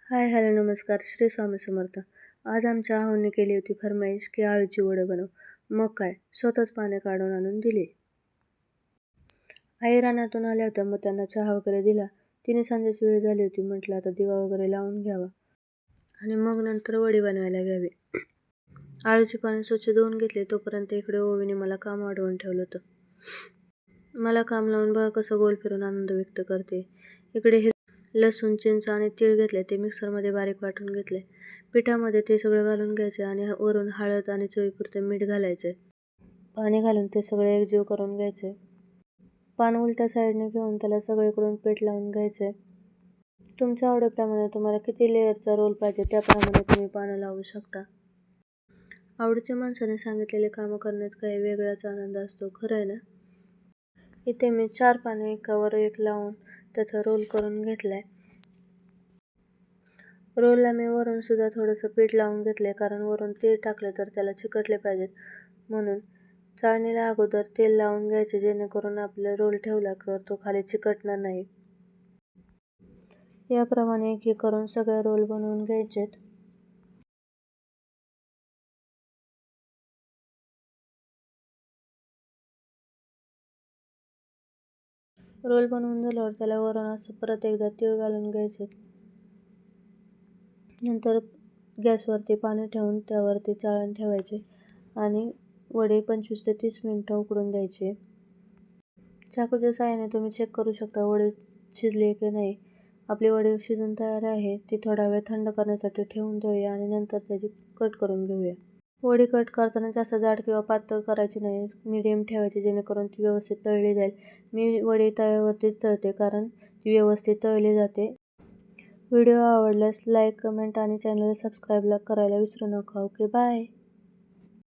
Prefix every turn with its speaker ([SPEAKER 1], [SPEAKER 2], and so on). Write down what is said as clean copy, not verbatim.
[SPEAKER 1] Hi hello नमस्कार श्री स्वामी समर्थ. आज आमच्या आहोंनी केली होती फरमाईश की आळूची वडे बनव. मग काय स्वतःच पाने काढून आणून दिले. आई रानातून आल्या होत्या, मग त्यांना चहा वगैरे दिला. तिने संध्याची वेळ झाली होती, म्हटलं आता दिवा वगैरे लावून घ्यावा आणि मग नंतर वडी बनवायला घ्यावी. आळूची पाने स्वच्छ धुवून घेतले. तोपर्यंत इकडे ओवीने मला काम वाढवून ठेवलं होतं. मला काम लावून बघा कसं गोल फिरून आनंद व्यक्त करते. इकडे लसूण, चिंच आणि तीळ घेतले, ते मिक्सरमध्ये बारीक वाटून घेतले. पिठामध्ये ते सगळं घालून घ्यायचे आणि वरून हळद आणि चवीपुरते मीठ घालायचे. पाणी घालून ते सगळे एकजीव करून घ्यायचे. पान उलट्या साईडने घेऊन त्याला सगळीकडून पीठ लावून घ्यायचे. तुमच्या आवडीप्रमाणे तुम्हाला किती लेअरचा रोल पाहिजे त्याप्रमाणे तुम्ही पानं लावू शकता. आवडीच्या माणसाने सांगितलेले कामं करण्यात काही वेगळाच आनंद असतो, खरं आहे ना? इथे मी 4 पाने एकावर एक लावून त्याचा रोल करून घेतलाय. रोलला मी वरून सुद्धा थोडंसं पीठ लावून घेतलंय, कारण वरून तीळ टाकले तर त्याला चिकटले पाहिजेत म्हणून. चाळणीला अगोदर तेल लावून घ्यायचे, जेणेकरून आपला रोल ठेवला तर तो खाली चिकटणार नाही. याप्रमाणे एक एक करून सगळे रोल बनवून घ्यायचेत. रोल बनवून झाल्यावर त्याला वरून असं परत एकदा तीळ घालून घ्यायचे. नंतर गॅसवरती पाणी ठेवून त्यावरती चाळण ठेवायचे आणि वडे 25 ते 30 मिनिटं उकडून द्यायचे. चाकूच्या साहाय्याने तुम्ही चेक करू शकता वडे शिजले की नाही. आपली वडे शिजून तयार आहे. ती थोडा वेळ थंड करण्यासाठी ठेवून देऊया आणि नंतर त्याची कट करून घेऊया. वडी कट करताना जास्त जाड किंवा पातळ करायची नाही, मीडियम ठेवायची, जेणेकरून ती व्यवस्थित तळली जाईल. मी वडी तव्यावरतीच तळते, कारण ती व्यवस्थित तळली जाते. व्हिडिओ आवडल्यास लाईक, कमेंट आणि चॅनलला सबस्क्राईब करायला विसरू नका. Okay bye.